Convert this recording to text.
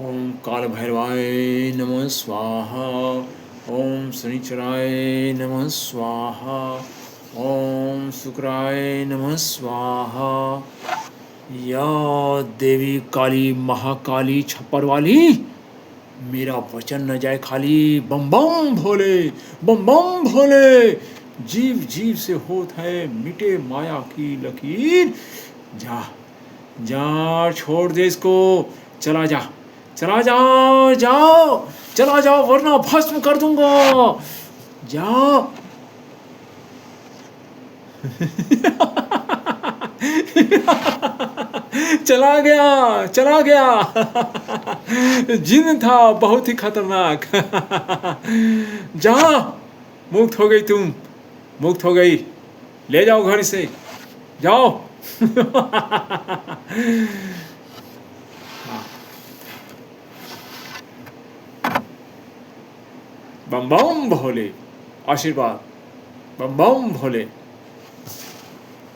ओम काल भैरवाय नमः स्वाहा। ओम शनिचराय नमः स्वाहा। ओम शुक्राय नमः स्वाहा। या देवी काली महाकाली छप्पर वाली, मेरा वचन न जाए खाली। बम बम भोले, बम बम भोले। जीव जीव से होत है मिटे माया की लकीर। जा जा, छोड़ दे इसको। चला जा, चला जाओ, जाओ, चला जाओ वरना भस्म कर दूंगा। जाओ। चला गया, चला गया। जिन था बहुत ही खतरनाक। जा, मुक्त हो गई तुम, मुक्त हो गई। ले जाओ घर से, जाओ। बम बम भोले, आशीर्वाद। बम बम भोले।